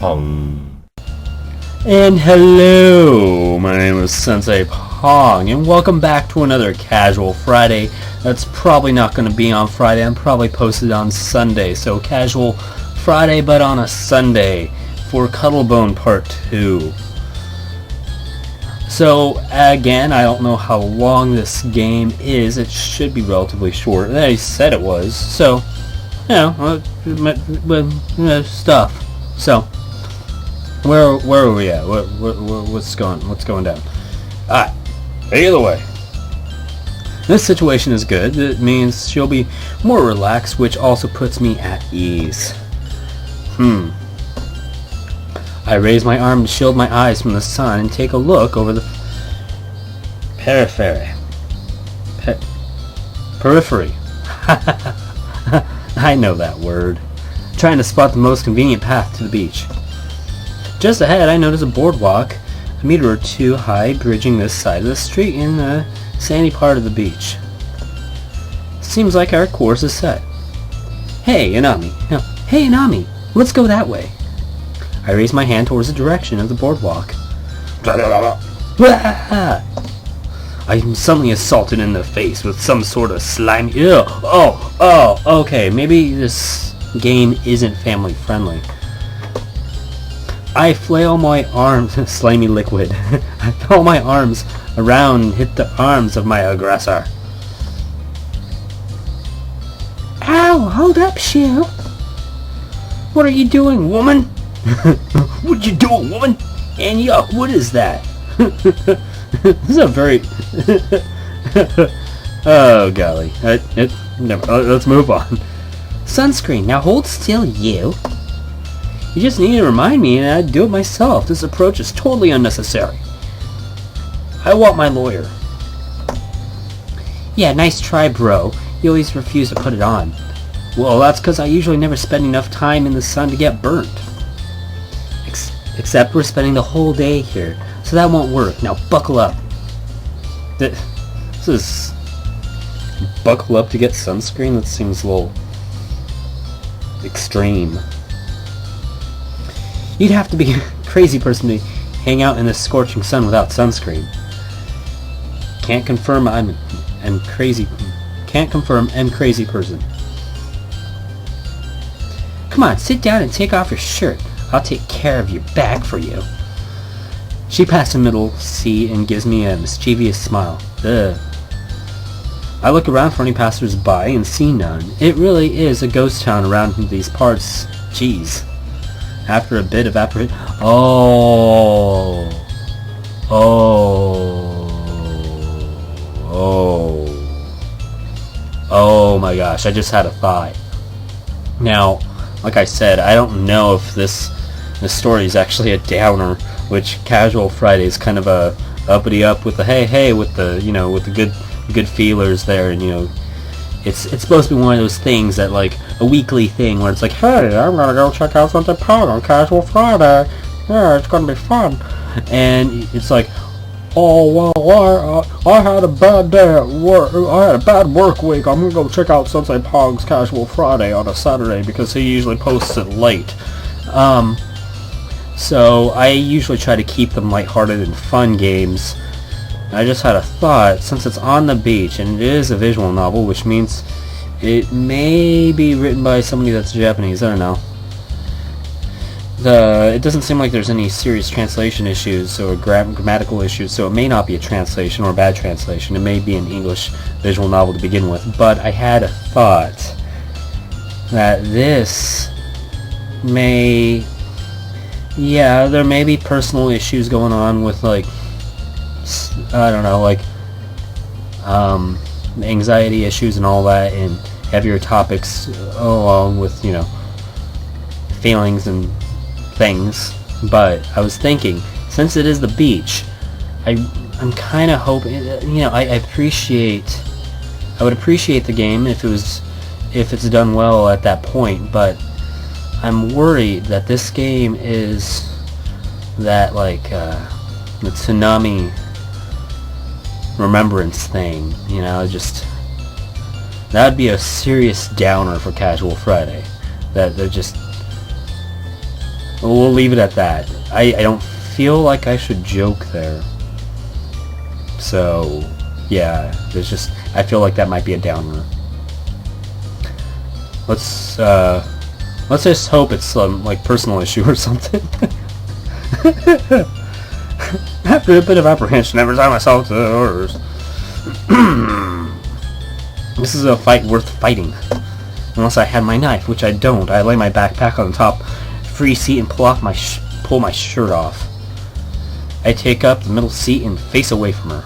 Pong. And hello, my name is Sensei-pong, and welcome back to another Casual Friday. That's probably not going to be on Friday. I'm probably posted on Sunday, so Casual Friday but on a Sunday for Cuttlebone Part 2. So, again, I don't know how long this game is. It should be relatively short. They said it was, so, you know, stuff. So, where are we at? What's going down? Alright, either way. This situation is good. It means she'll be more relaxed, which also puts me at ease. I raise my arm to shield my eyes from the sun and take a look over the periphery. I know that word. Trying to spot the most convenient path to the beach. Just ahead, I notice a boardwalk a meter or two high bridging this side of the street in the sandy part of the beach. Seems like our course is set. Hey, Inami, let's go that way. I raise my hand towards the direction of the boardwalk. I am suddenly assaulted in the face with some sort of slimy... Ew. Okay, maybe this game isn't family friendly. I flail my arms... slimy liquid. I flail my arms around and hit the arms of my aggressor. Ow, hold up, Shoo. What are you doing, woman? What you doing, woman? And yuck, what is that? This is a very... oh, golly. Let's move on. Sunscreen, now hold still, you. You just need to remind me and I'd do it myself. This approach is totally unnecessary. I want my lawyer. Yeah, nice try, bro. You always refuse to put it on. Well, that's because I usually never spend enough time in the sun to get burnt. Except we're spending the whole day here, so that won't work. Now buckle up. This is... buckle up to get sunscreen? That seems a little... extreme. You'd have to be a crazy person to hang out in the scorching sun without sunscreen. Can't confirm I'm crazy. Can't confirm I'm crazy person. Come on, sit down and take off your shirt. I'll take care of your back for you. She passed a middle seat and gives me a mischievous smile. Ugh. I look around for any passers-by and see none. It really is a ghost town around these parts. Jeez. After a bit of apprehension... Oh my gosh, I just had a thought. Now, like I said, I don't know if this story is actually a downer, which Casual Friday is kind of a uppity up with the hey with the, you know, with the good feelers there, and, you know, it's supposed to be one of those things that, like, a weekly thing where it's like, hey, I'm gonna go check out sensei-pong on Casual Friday. Yeah, it's gonna be fun. And it's like, oh, well, I had a bad day at work. I had a bad work week. I'm gonna go check out sensei-pong's Casual Friday on a Saturday because he usually posts it late. So I usually try to keep them lighthearted and fun games. I just had a thought, since it's on the beach and it is a visual novel, which means it may be written by somebody that's Japanese. I don't know. It doesn't seem like there's any serious translation issues or grammatical issues, so it may not be a translation or a bad translation. It may be an English visual novel to begin with. But I had a thought that this may... yeah, there may be personal issues going on with, like, I don't know, like, anxiety issues and all that, and heavier topics along with, you know, feelings and things. But I was thinking, since it is the beach, I'm kind of hoping, you know, I would appreciate the game if it's done well at that point, but I'm worried that this game is that, like, the tsunami remembrance thing, you know, just that would be a serious downer for Casual Friday. That they're just we'll leave it at that. I don't feel like I should joke there. So, yeah, there's just, I feel like that might be a downer. Let's just hope it's some, like, personal issue or something. After a bit of apprehension, every time I saw the orders. This is a fight worth fighting. Unless I had my knife, which I don't. I lay my backpack on the top free seat and pull my shirt off. I take up the middle seat and face away from her.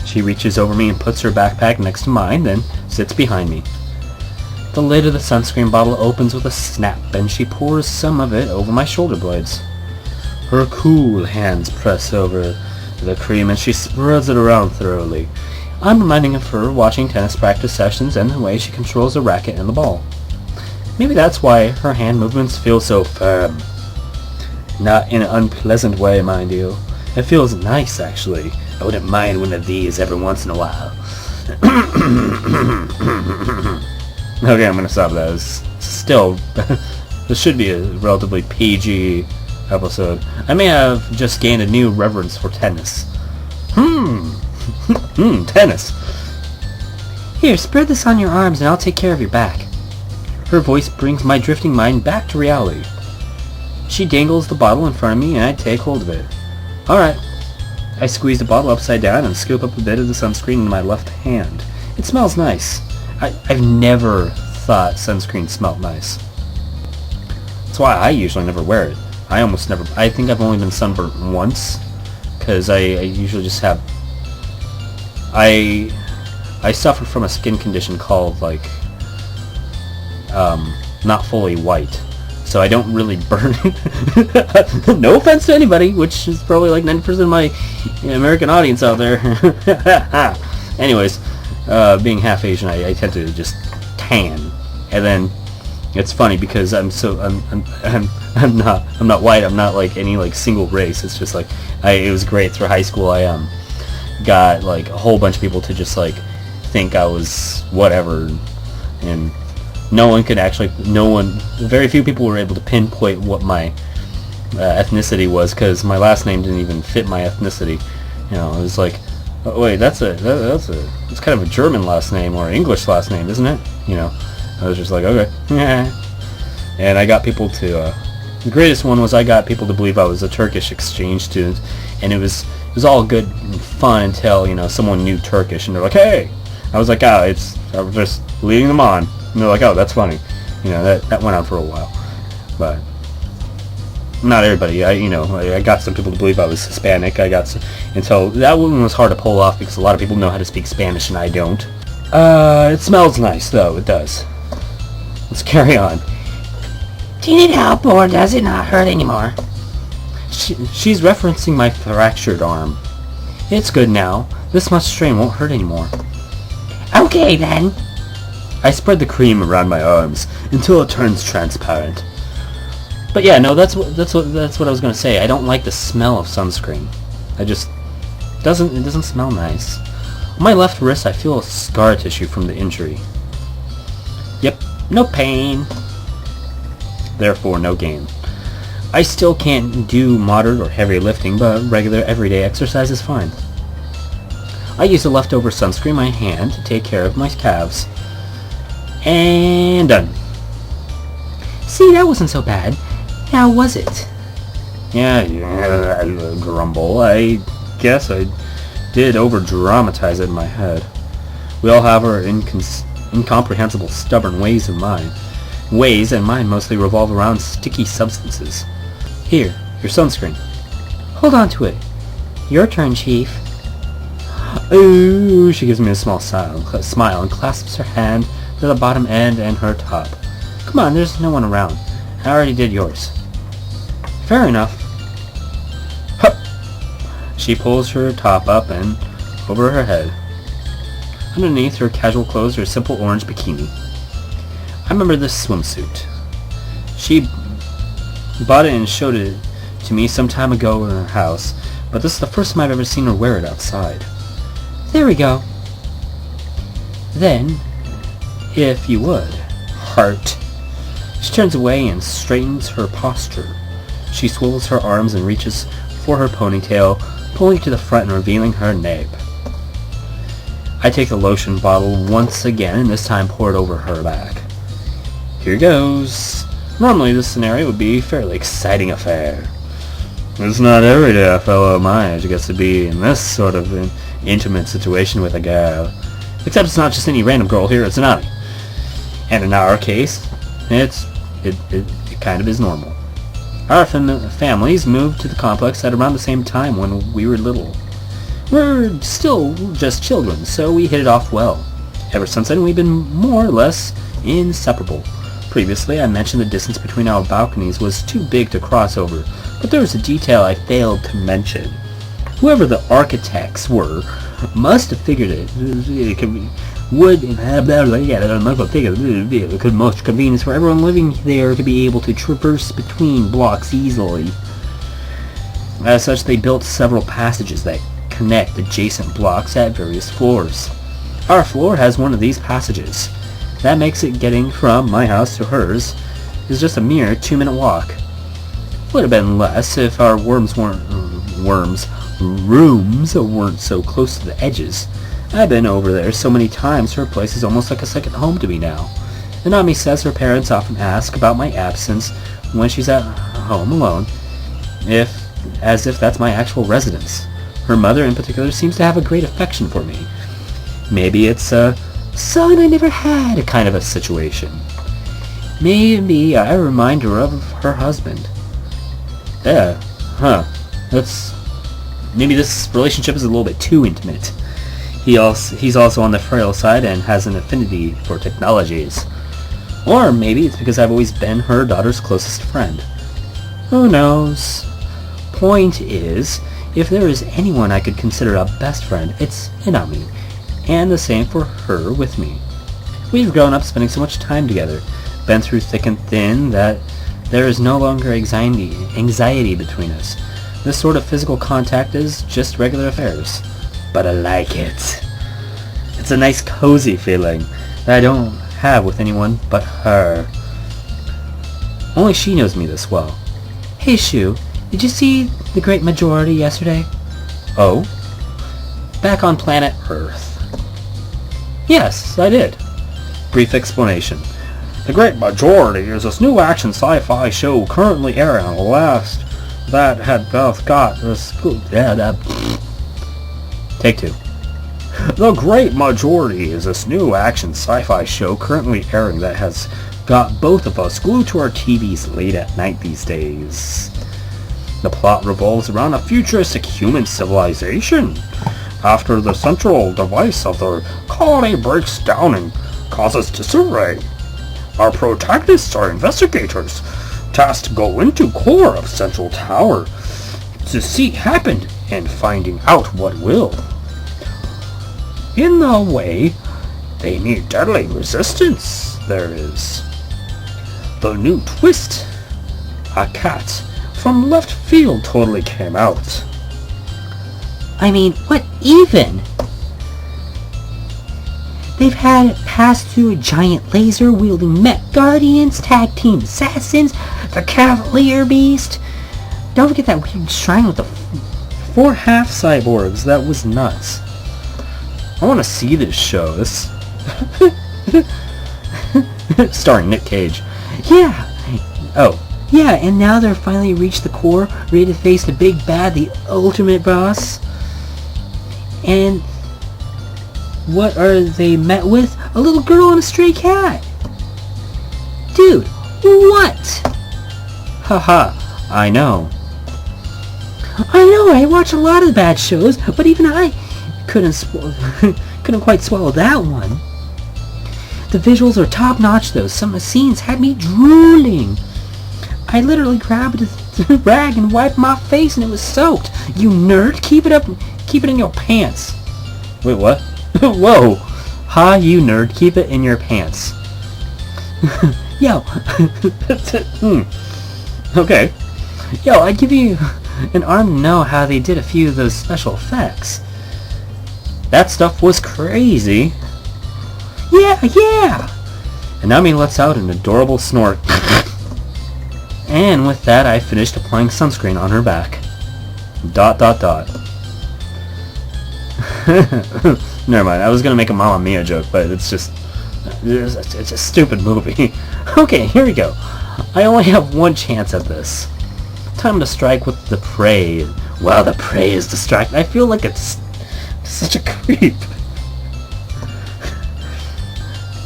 She reaches over me and puts her backpack next to mine, then sits behind me. The lid of the sunscreen bottle opens with a snap, and she pours some of it over my shoulder blades. Her cool hands press over the cream, and she spreads it around thoroughly. I'm reminding of her watching tennis practice sessions and the way she controls the racket and the ball. Maybe that's why her hand movements feel so firm. Not in an unpleasant way, mind you. It feels nice, actually. I wouldn't mind one of these every once in a while. Okay, I'm gonna stop that. Still, this should be a relatively PG episode. I may have just gained a new reverence for tennis. Tennis. Here, spread this on your arms and I'll take care of your back. Her voice brings my drifting mind back to reality. She dangles the bottle in front of me and I take hold of it. Alright. I squeeze the bottle upside down and scoop up a bit of the sunscreen in my left hand. It smells nice. I've never thought sunscreen smelled nice. That's why I usually never wear it. I think I've only been sunburnt once, because I usually just have, I suffer from a skin condition called, like, not fully white, so I don't really burn. No offense to anybody, which is probably like 90% of my American audience out there. Anyways, being half Asian, I tend to just tan, and then it's funny because I'm not white. I'm not like any like single race. It's just like it was great through high school. I got like a whole bunch of people to just like think I was whatever, and very few people were able to pinpoint what my ethnicity was, because my last name didn't even fit my ethnicity. You know, it was like, oh, wait, that's kind of a German last name or English last name, isn't it? You know, I was just like, okay. And I got people to, the greatest one was I got people to believe I was a Turkish exchange student, and it was all good and fun until, you know, someone knew Turkish, and they're like, hey! I was like, I was just leading them on, and they're like, oh, that's funny. You know, that went on for a while, but not everybody. I got some people to believe I was Hispanic. Until that one was hard to pull off because a lot of people know how to speak Spanish and I don't. It smells nice though, it does. Let's carry on. Do you need help, or does it not hurt anymore? She's referencing my fractured arm. It's good now. This much strain won't hurt anymore. Okay then. I spread the cream around my arms until it turns transparent. But yeah, no, that's what I was gonna say. I don't like the smell of sunscreen. It doesn't smell nice. On my left wrist, I feel a scar tissue from the injury. Yep, no pain. Therefore, no gain. I still can't do moderate or heavy lifting, but regular everyday exercise is fine. I use the leftover sunscreen in my hand to take care of my calves. And done. See, that wasn't so bad. How was it? Yeah, I grumble. I guess I did over-dramatize it in my head. We all have our incomprehensible, stubborn ways, and mine mostly revolve around sticky substances. Here, your sunscreen. Hold on to it. Your turn, Chief. Ooh, she gives me a small smile and clasps her hand to the bottom end and her top. Come on, there's no one around. I already did yours. Fair enough. Hup! She pulls her top up and over her head. Underneath her casual clothes are a simple orange bikini. I remember this swimsuit. She bought it and showed it to me some time ago in her house, but this is the first time I've ever seen her wear it outside. There we go. Then, if you would, heart. She turns away and straightens her posture. She swivels her arms and reaches for her ponytail, pulling it to the front and revealing her nape. I take the lotion bottle once again and this time pour it over her back. Here goes. Normally this scenario would be a fairly exciting affair. It's not every day a fellow of my age gets to be in this sort of an intimate situation with a girl. Except it's not just any random girl here at Tsunami. And in our case, it kind of is normal. Our families moved to the complex at around the same time when we were little. We're still just children, so we hit it off well. Ever since then, we've been more or less inseparable. Previously, I mentioned the distance between our balconies was too big to cross over, but there was a detail I failed to mention. Whoever the architects were must have figured it could most convenience for everyone living there to be able to traverse between blocks easily. As such, they built several passages that connect adjacent blocks at various floors. Our floor has one of these passages. That makes it getting from my house to hers is just a mere 2-minute walk. Would have been less if our rooms weren't so close to the edges. I've been over there so many times her place is almost like a second home to me now. Nanami says her parents often ask about my absence when she's at home alone, as if that's my actual residence. Her mother in particular seems to have a great affection for me. Maybe it's a son I never had kind of a situation. Maybe I remind her of her husband. Maybe this relationship is a little bit too intimate. He's also on the frail side and has an affinity for technologies. Or maybe it's because I've always been her daughter's closest friend. Who knows? Point is, if there is anyone I could consider a best friend, it's Inami. And the same for her with me. We've grown up spending so much time together, been through thick and thin, that there is no longer anxiety between us. This sort of physical contact is just regular affairs. But I like it. It's a nice cozy feeling that I don't have with anyone but her. Only she knows me this well. Hey Shu, did you see the great majority yesterday? Oh? Back on planet Earth. Yes, I did. Brief explanation. The Great Majority is this new action sci-fi show currently airing on the last that had both got the school. Take two. The Great Majority is this new action sci-fi show currently airing that has got both of us glued to our TVs late at night these days. The plot revolves around a futuristic human civilization. After the central device of their colony breaks down and causes disarray, our protagonists are investigators, tasked to go into core of Central Tower to see happen and finding out what will. In the way, they need deadly resistance, there is. The new twist. A cat from left field totally came out. I mean, what even? They've had passed through giant laser-wielding mech guardians, tag-team assassins, the Cavalier Beast. Don't forget that weird shrine with the 4 half-cyborgs. That was nuts. I want to see this show. This starring Nick Cage. Yeah. Oh. Yeah, and now they're finally reached the core, ready to face the big bad, the ultimate boss. And what are they met with? A little girl and a stray cat. Dude, what? Haha, I know. I watch a lot of bad shows, but even I couldn't quite swallow that one. The visuals are top-notch though. Some of the scenes had me drooling. I literally grabbed a rag and wiped my face and it was soaked. You nerd, keep it up, keep it in your pants. Wait, what? Whoa! Ha, you nerd, keep it in your pants. Yo. Okay. Yo, I'd give you an arm to know how they did a few of those special effects. That stuff was crazy. Yeah! And Nami lets out an adorable snort. And with that, I finished applying sunscreen on her back. ... Never mind, I was gonna make a Mamma Mia joke, but it's a stupid movie. Okay, here we go. I only have one chance at this. Time to strike with the prey. Wow, the prey is distracted. I feel like it's such a creep.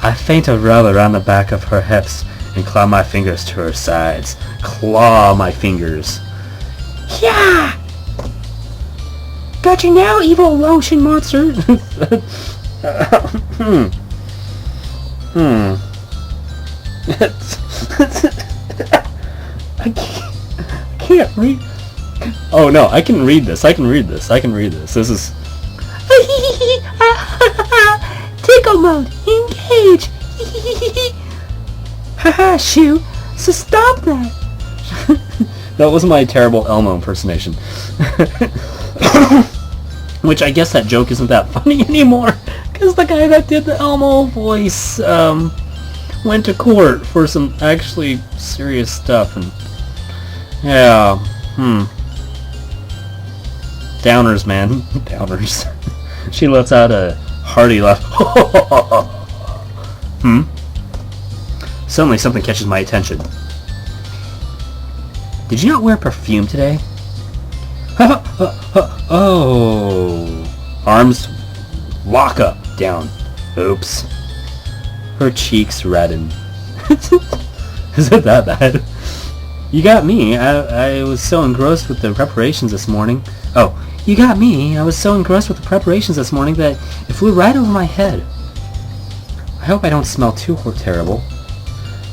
I faint a rub around the back of her hips and claw my fingers to her sides. Claw my fingers. Yeah! Got you now, evil lotion monster! I can't read. Oh no, I can read this. I can read this. This is... Tickle mode! Engage! Haha, shoo! So stop that! That was my terrible Elmo impersonation. Which I guess that joke isn't that funny anymore, because the guy that did the Elmo voice went to court for some actually serious stuff, and yeah, downers, man. Downers. She lets out a hearty laugh. Suddenly something catches my attention. Did you not wear perfume today? Oh. Arms lock up, down. Oops. Her cheeks redden. Is it that bad? You got me. I was so engrossed with the preparations this morning. Oh, you got me. I was so engrossed with the preparations this morning that it flew right over my head. I hope I don't smell too terrible.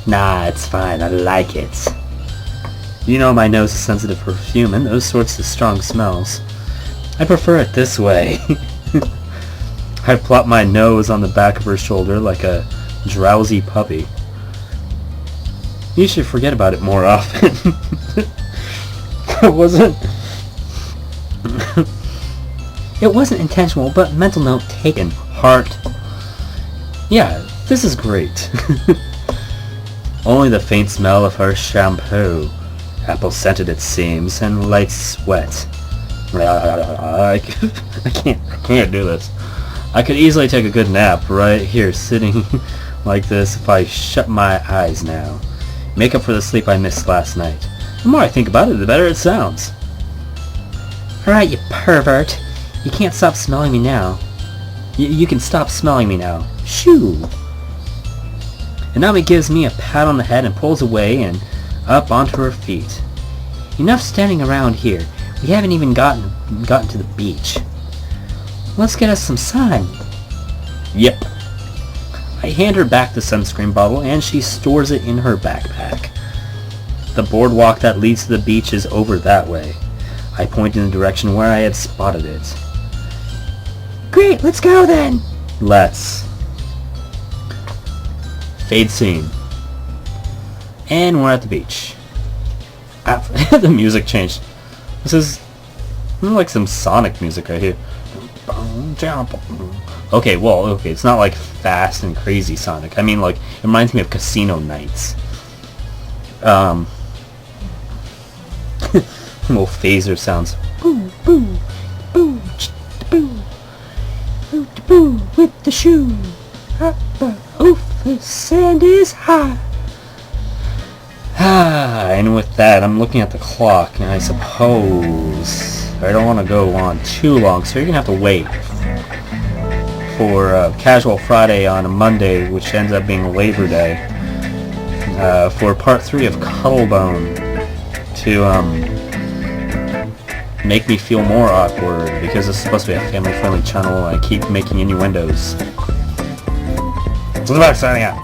Nah, it's fine. I like it. You know my nose is sensitive for perfume and those sorts of strong smells. I prefer it this way. I plop my nose on the back of her shoulder like a drowsy puppy. You should forget about it more often. It wasn't intentional, but mental note taken. Heart. Yeah, this is great. Only the faint smell of her shampoo. Apple-scented it seems, and light sweat. I can't do this. I could easily take a good nap right here, sitting like this if I shut my eyes now. Make up for the sleep I missed last night. The more I think about it, the better it sounds. Alright, you pervert. You can't stop smelling me now. You can stop smelling me now. Shoo! And Nami gives me a pat on the head and pulls away and up onto her feet. Enough standing around here. We haven't even gotten to the beach. Let's get us some sun. Yep. I hand her back the sunscreen bottle and she stores it in her backpack. The boardwalk that leads to the beach is over that way. I point in the direction where I had spotted it. Great, let's go then! Let's. Fade scene. And we're at the beach. The music changed. This is like some Sonic music right here. Okay, it's not like fast and crazy Sonic. I mean, like, it reminds me of Casino Nights. Little phaser sounds. Boo, boo, boo, boo, boo, boo, with the shoe. Oof, the sand is high. And with that, I'm looking at the clock, and I suppose I don't want to go on too long, so you're going to have to wait for Casual Friday on a Monday, which ends up being Labor Day, for part 3 of Cuttlebone to make me feel more awkward, because it's supposed to be a family-friendly channel, and I keep making innuendos. So, signing out.